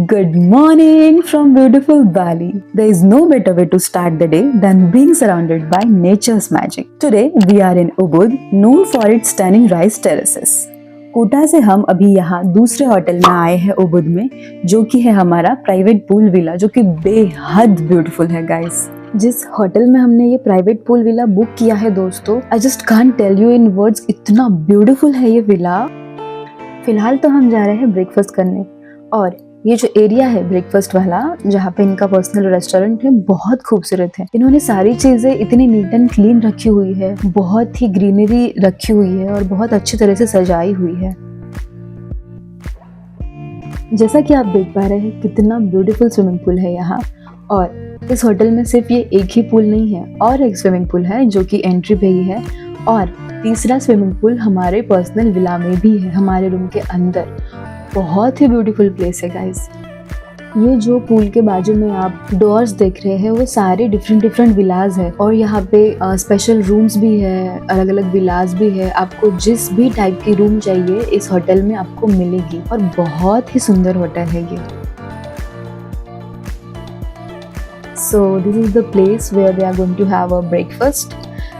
Good morning from beautiful Bali. There is no better way to start the day than being surrounded by nature's magic. Today we are in Ubud, known for its stunning rice terraces. Kota से हम अभी यहाँ दूसरे hotel में आए हैं Ubud में, जो कि है हमारा प्राइवेट पूल विला, जो कि बेहद ब्यूटीफुल है गाइस। जिस होटल में हमने ये प्राइवेट पूल विला बुक किया है दोस्तों, I just can't tell you in words, इतना ब्यूटीफुल है ये विला। फिलहाल तो हम जा रहे हैं ब्रेकफास्ट करने, और ये जो एरिया है ब्रेकफास्ट वाला, जहाँ पे इनका पर्सनल रेस्टोरेंट है, बहुत खूबसूरत है। इन्होंने सारी चीजें इतनी नीट एंड क्लीन रखी हुई है, बहुत ही ग्रीनरी रखी हुई है और बहुत अच्छी तरह से सजाई हुई है। जैसा कि आप देख पा रहे हैं कितना ब्यूटीफुल स्विमिंग पूल है यहाँ। और इस होटल में सिर्फ ये एक ही पूल नहीं है, और एक स्विमिंग पूल है जो कि एंट्री पे ही है, और तीसरा स्विमिंग पूल हमारे पर्सनल विला में भी है, हमारे रूम के अंदर। बहुत ही ब्यूटीफुल प्लेस है गाइस। ये जो पूल के बाजू में आप डोर्स देख रहे हैं, वो सारे डिफरेंट विलाज है, और यहाँ पे स्पेशल रूम्स भी है, अलग अलग विलाज भी है। आपको जिस भी टाइप की रूम चाहिए इस होटल में आपको मिलेगी, और बहुत ही सुंदर होटल है ये। So this is the place where they are going to have a breakfast.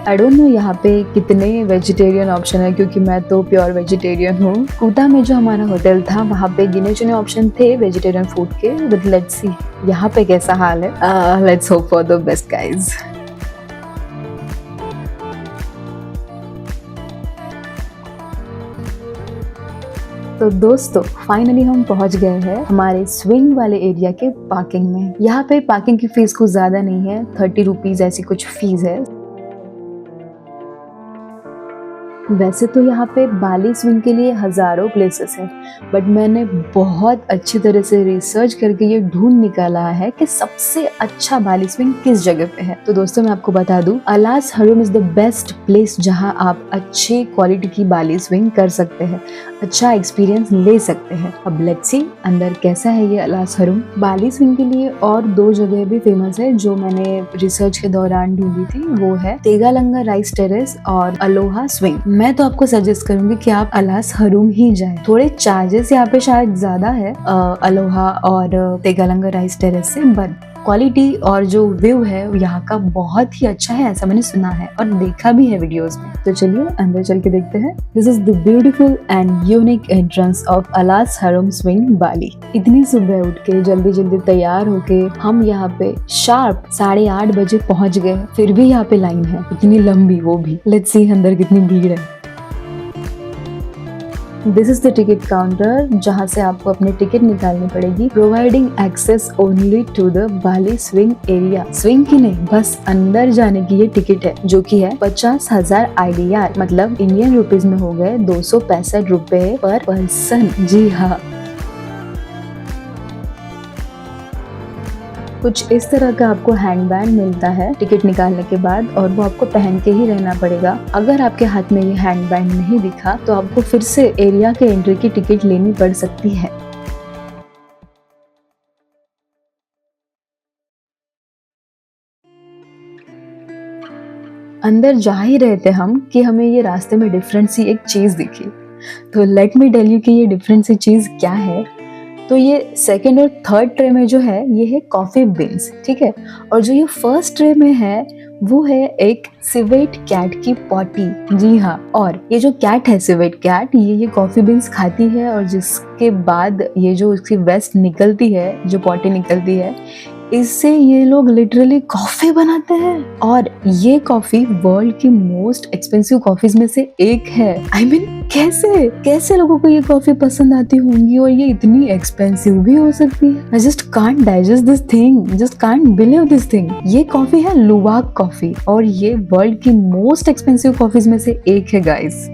I don't know यहाँ पे कितने वेजिटेरियन ऑप्शन है, क्योंकि मैं तो प्योर वेजिटेरियन हूँ। कोटा में जो हमारा होटल था वहाँ पे गिने चुने ऑप्शन थे वेजिटेरियन फूड के, बट लेट्स सी यहाँ पे कैसा हाल है। Let's hope for the best guys. तो दोस्तों फाइनली हम पहुंच गए हैं हमारे स्विंग वाले एरिया के पार्किंग में। यहाँ पे पार्किंग की फीस कुछ ज्यादा नहीं है, 30 रुपीज ऐसी कुछ फीस है। वैसे तो यहाँ पे बाली स्विंग के लिए हजारों प्लेसेस हैं, बट मैंने बहुत अच्छी तरह से रिसर्च करके ये ढूंढ निकाला है कि सबसे अच्छा बाली स्विंग किस जगह पे है। तो दोस्तों मैं आपको बता दूं, Alas Harum is the best place जहाँ आप अच्छी क्वालिटी की बाली स्विंग कर सकते हैं, अच्छा एक्सपीरियंस ले सकते हैं। अब लेट्स सी अंदर कैसा है ये अलास हरुम। बाली स्विंग के लिए और 2 जगह भी फेमस है जो मैंने रिसर्च के दौरान ढूंढी थी, वो है तेगालंगा राइस टेरेस और अलोहा स्विंग। मैं तो आपको सजेस्ट करूंगी कि आप अलास हरुम ही जाएं। थोड़े चार्जेस यहाँ पे शायद ज्यादा है अलोहा और तेगालंगा राइस टेरेस से, बट क्वालिटी और जो व्यू है यहाँ का बहुत ही अच्छा है, ऐसा मैंने सुना है और देखा भी है वीडियोस में। तो चलिए अंदर चल के देखते हैं। This is the beautiful and unique entrance of Alas Harum swing Bali. इतनी सुबह उठ के जल्दी तैयार होके हम यहाँ पे शार्प 8:30 बजे पहुंच गए, फिर भी यहाँ पे लाइन है इतनी लंबी, वो भी। लेट्स सी अंदर कितनी भीड़ है। This is the ticket counter, जहाँ से आपको अपनी टिकट निकालनी पड़ेगी, providing access only to the Bali swing area. Swing की नहीं, बस अंदर जाने की ये टिकट है, जो कि है 50,000 IDR, मतलब इंडियन रुपीज में हो गए 265 रुपए पर पर्सन। जी हाँ, कुछ इस तरह का आपको हैंडबैंड मिलता है टिकट निकालने के बाद, और वो आपको पहन के ही रहना पड़ेगा। अगर आपके हाथ में ये हैंडबैंड नहीं दिखा तो आपको फिर से एरिया के एंट्री की टिकट लेनी पड़ सकती है। अंदर जा ही रहे थे हम कि हमें ये रास्ते में डिफरेंट सी एक चीज दिखी। तो लेट मी टेल यू कि ये डिफरेंट सी चीज क्या है। तो ये सेकंड और थर्ड ट्रे में जो है ये है कॉफी बीन्स, ठीक है। और जो ये फर्स्ट ट्रे में है वो है एक सिवेट कैट की पॉटी। जी हाँ, और ये जो कैट है सिवेट कैट, ये कॉफी बीन्स खाती है, और जिसके बाद ये जो इसकी वेस्ट निकलती है, जो पॉटी निकलती है, इससे ये लोग लिटरली कॉफी बनाते हैं। और ये कॉफी वर्ल्ड की मोस्ट एक्सपेंसिव कॉफीज में से एक है। आई मीन कैसे लोगों को ये कॉफी पसंद आती होंगी, और ये इतनी एक्सपेंसिव भी हो सकती है। आई just can't digest this thing, just can't believe this thing. ये कॉफी है लुवाक कॉफी, और ये वर्ल्ड की मोस्ट एक्सपेंसिव कॉफीज में से एक है guys.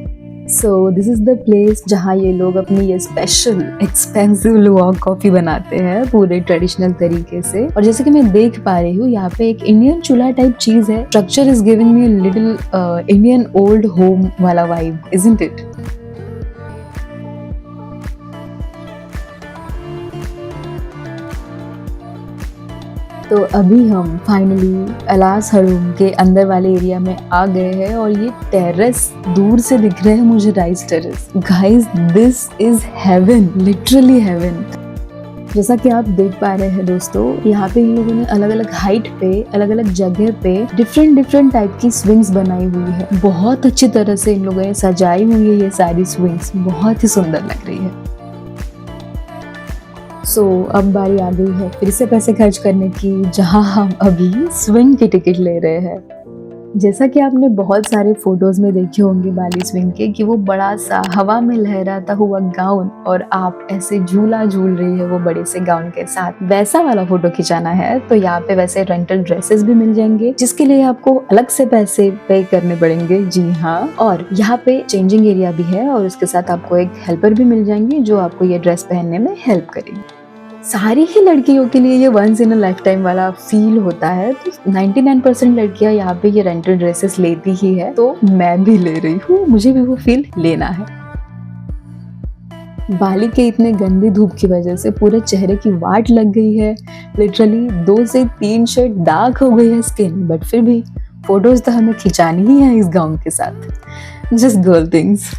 So this is the place जहाँ ये लोग अपनी ये स्पेशल एक्सपेंसिव लुवाक कॉफी बनाते हैं पूरे ट्रेडिशनल तरीके से। और जैसे कि मैं देख पा रही हूँ यहाँ पे एक इंडियन चूल्हा टाइप चीज है। Structure is giving me little Indian old home वाला वाइब, इजंट इट? तो अभी हम फाइनली अलास हरुम के अंदर वाले एरिया में आ गए हैं, और ये टेरेस दूर से दिख रहे हैं मुझे, rice terrace. Guys this is heaven, literally heaven. जैसा कि आप देख पा रहे हैं दोस्तों, यहाँ पे इन लोगों ने अलग अलग हाइट पे, अलग अलग जगह पे डिफरेंट टाइप की स्विंग्स बनाई हुई है। बहुत अच्छी तरह से इन लोगों ने सजाई हुई है ये सारी स्विंग्स, बहुत ही सुंदर लग रही है। अब बारी आ गई है फिर से पैसे खर्च करने की, जहाँ हम अभी स्विंग की टिकट ले रहे हैं। जैसा कि आपने बहुत सारे फोटोज में देखे होंगे बाली स्विंग के, कि वो बड़ा सा हवा में लहराता हुआ गाउन और आप ऐसे झूला झूल रही है वो बड़े से गाउन के साथ, वैसा वाला फोटो खिंचाना है तो यहाँ पे वैसे रेंटल ड्रेसेस भी मिल जाएंगे, जिसके लिए आपको अलग से पैसे पे करने पड़ेंगे। जी हाँ, और यहाँ पे चेंजिंग एरिया भी है और उसके साथ आपको एक हेल्पर भी मिल जाएंगे जो आपको ये ड्रेस पहनने में हेल्प करेगी। सारी ही लड़कियों के लिए ये once in a lifetime वाला फील होता है, तो 99% लड़कियां यहाँ पे ये रेंटल ड्रेसेस लेती ही है, तो मैं भी ले रही हूँ, मुझे भी वो फील लेना है। बाली के इतने गंदी धूप की वजह से पूरे चेहरे की वाट लग गई है, लिटरली 2 से 3 शेड डार्क हो गई है स्किन, बट फिर भी फोटोज तो हमें खिंचानी ही है इस गाउन के साथ। Just girl things.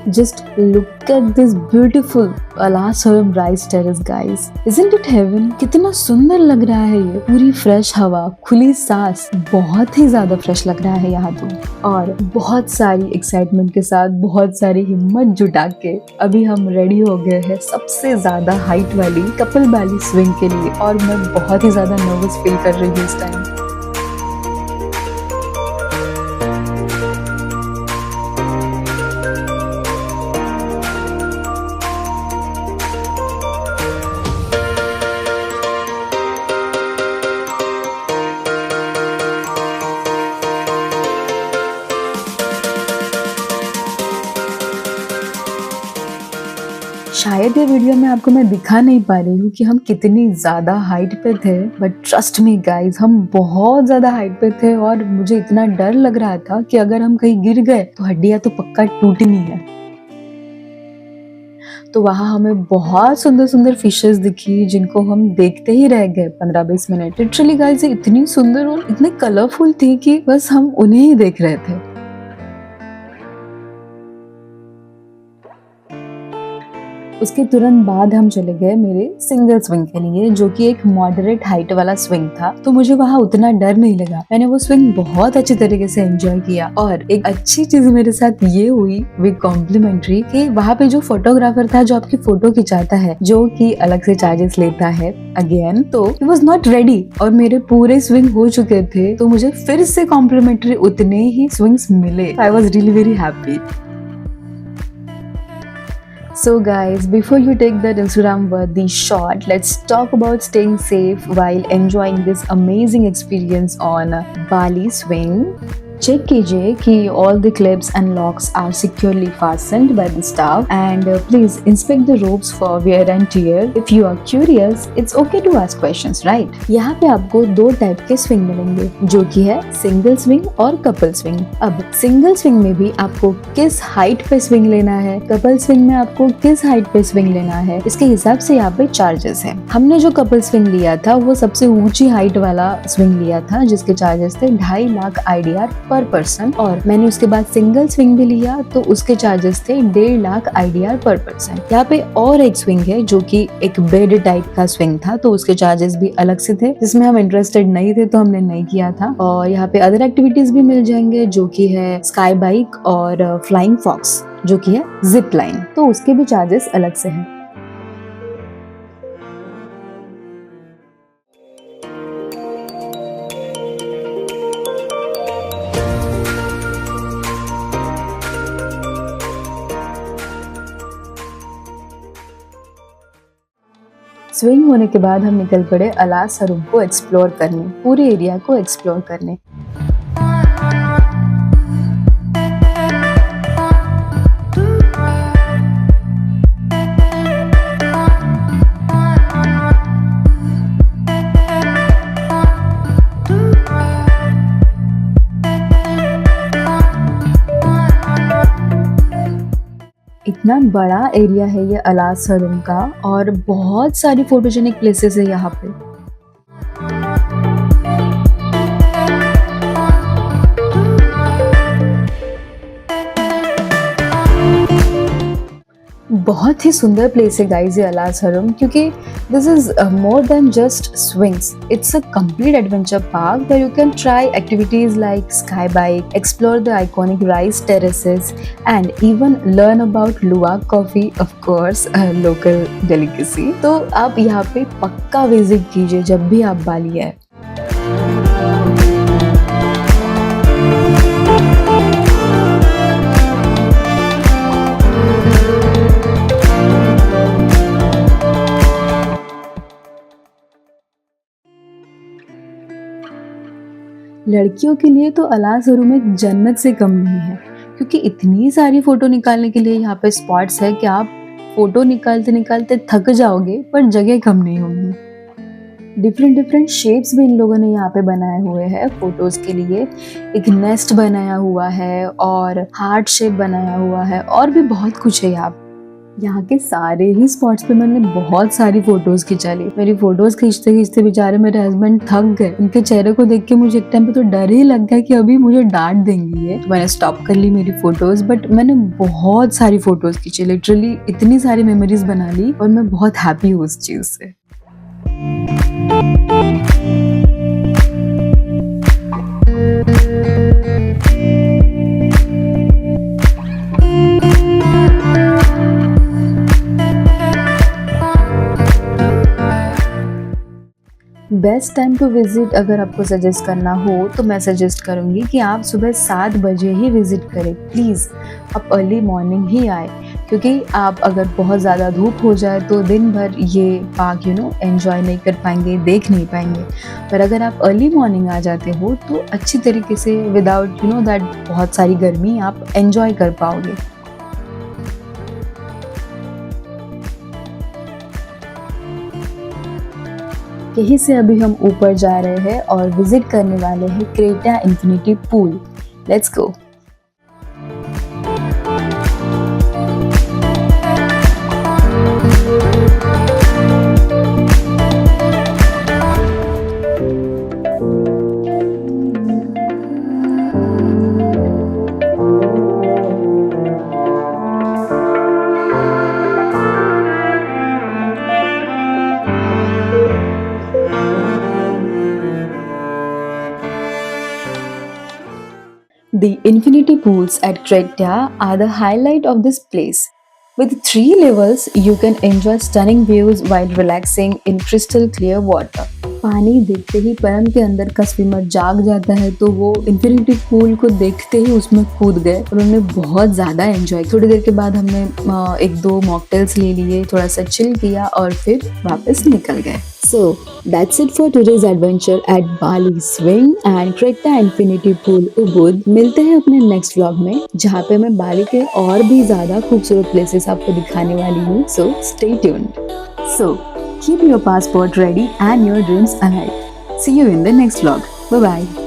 Just look at this beautiful Alasaram rice terrace, guys. Isn't it heaven? कितना सुंदर लग रहा है ये, पूरी फ्रेश हवा, खुली सांस, बहुत ही ज्यादा फ्रेश लग रहा है यहाँ तो। और बहुत सारी एक्साइटमेंट के साथ, बहुत सारी हिम्मत जुटा के अभी हम रेडी हो गए हैं सबसे ज्यादा हाइट वाली कपल वाली स्विंग के लिए, और मैं बहुत ही ज्यादा नर्वस फील कर रही हूँ इस टाइम। शायद ये वीडियो में आपको मैं दिखा नहीं पा रही हूँ कि हम कितनी ज्यादा हाइट पे थे, बट ट्रस्ट मी गाइस, हम बहुत ज्यादा हाइट पे थे और मुझे इतना डर लग रहा था कि अगर हम कहीं गिर गए तो हड्डियां तो पक्का टूटनी है। तो वहाँ हमें बहुत सुंदर सुंदर फिशेस दिखी, जिनको हम देखते ही रह गए 15-20 मिनट। लिटरली गाइस, इतनी सुंदर और इतने कलरफुल थी कि बस हम उन्हें ही देख रहे थे। उसके तुरंत बाद हम चले गए मेरे सिंगल स्विंग के लिए, जो कि एक मॉडरेट हाइट वाला स्विंग था, तो मुझे वहाँ उतना डर नहीं लगा। मैंने वो स्विंग बहुत अच्छी तरीके से एंजॉय किया। और एक अच्छी चीज मेरे साथ ये हुई विद कॉम्प्लीमेंट्री, कि वहाँ पे जो फोटोग्राफर था जो आपकी फोटो खिंचाता है, जो कि अलग से चार्जेस लेता है अगेन, तो ही वॉज नॉट रेडी और मेरे पूरे स्विंग हो चुके थे, तो मुझे फिर से कॉम्प्लीमेंट्री उतने ही स्विंग्स मिले। I was really very happy. So guys, before you take that Instagram worthy shot, let's talk about staying safe while enjoying this amazing experience on Bali Swing. Check कीजिए कि all the clips and locks are securely fastened by the staff, and please inspect the ropes for wear and tear. If you are curious, it's okay to ask questions, right? यहाँ पे आपको 2 type के swing मिलेंगे, जो कि है single swing और couple swing. अब सिंगल स्विंग में भी आपको किस हाइट पे स्विंग लेना है, कपल स्विंग में आपको किस हाइट पे स्विंग लेना है, इसके हिसाब से यहाँ पे चार्जेस है। हमने जो कपल स्विंग लिया था वो सबसे ऊंची हाइट वाला स्विंग लिया था, जिसके चार्जेस थे 2.5 लाख IDR पर पर्सन। और मैंने उसके बाद सिंगल स्विंग भी लिया तो उसके चार्जेस थे 1.5 लाख IDR पर पर्सन। यहाँ पे और एक स्विंग है जो कि एक बेड टाइप का स्विंग था, तो उसके चार्जेस भी अलग से थे, जिसमें हम इंटरेस्टेड नहीं थे तो हमने नहीं किया था। और यहाँ पे अदर एक्टिविटीज भी मिल जाएंगे, जो कि है स्काई बाइक और फ्लाइंग फॉक्स, जो कि है जिप लाइन, तो उसके भी चार्जेस अलग से हैं। स्विंग होने के बाद हम निकल पड़े अलासरुम को एक्सप्लोर करने, पूरे एरिया को एक्सप्लोर करने। इतना बड़ा एरिया है ये अलासरुम का और बहुत सारी फोटोजेनिक प्लेसेस है यहाँ पे। बहुत ही सुंदर प्लेस है गाइस ये अलास हरम, क्योंकि this is more than just swings, it's a complete adventure park that you can try activities like sky bike, explore the iconic rice terraces and even learn about लुवाक coffee, of course local delicacy. तो आप यहाँ पे पक्का visit कीजिए जब भी आप बाली आए। लड़कियों के लिए तो अलास हरम एक जन्नत से कम नहीं है, क्योंकि इतनी सारी फोटो निकालने के लिए यहाँ पे स्पॉट्स है कि आप फोटो निकालते निकालते थक जाओगे, पर जगह कम नहीं होगी। डिफरेंट डिफरेंट शेप्स भी इन लोगों ने यहाँ पे बनाए हुए हैं फोटोज के लिए। एक नेस्ट बनाया हुआ है और हार्ट शेप बनाया हुआ है और भी बहुत कुछ है यहाँ के सारे ही स्पॉट्स पे मैंने बहुत सारी फोटोज खिंचा ली। मेरी फोटोज खींचते खींचते बेचारे मेरे हस्बैंड थक गए। उनके चेहरे को देख के मुझे एक टाइम पे तो डर ही लग गया कि अभी मुझे डांट देंगी ये। तो मैंने स्टॉप कर ली मेरी फोटोज, बट मैंने बहुत सारी फोटोज खींची, लिटरली इतनी सारी मेमोरीज बना ली और मैं बहुत हैप्पी हूँ उस चीज से। बेस्ट टाइम टू विजिट अगर आपको सजेस्ट करना हो तो मैं सजेस्ट करूँगी कि आप सुबह 7 बजे ही विजिट करें। प्लीज़ आप अर्ली मॉर्निंग ही आए, क्योंकि आप अगर बहुत ज़्यादा धूप हो जाए तो दिन भर ये पार्क एंजॉय नहीं कर पाएंगे, देख नहीं पाएंगे। पर अगर आप अर्ली मॉर्निंग आ जाते हो तो अच्छी तरीके से विदाउट दैट बहुत सारी गर्मी आप एंजॉय कर पाओगे। यहीं से अभी हम ऊपर जा रहे हैं और विजिट करने वाले हैं Creta infinity pool. Let's go. The infinity pools at Creta are the highlight of this place. With 3 levels, you can enjoy stunning views while relaxing in crystal clear water. पानी देखते ही परम के अंदर का स्विमर जाग जाता है, तो वो इन्फिनिटी पूल को देखते ही उसमें कूद गए और उन्होंने बहुत ज़्यादा एंजॉय। थोड़ी देर के बाद हमने 1-2 मॉकटेल्स ले लिए, थोड़ा सा चिल किया और फिर वापस निकल गए। So that's it for today's adventure at Bali Swing and Creta Infinity Pool Ubud। मिलते हैं अपने नेक्स्ट व्लॉग में, जहाँ पे मैं बाली के और भी ज़्यादा खूबसूरत प्लेसेस आपको दिखाने वाली हूँ। So stay tuned. So keep your passport ready and your dreams alive. See you in the next vlog. Bye bye.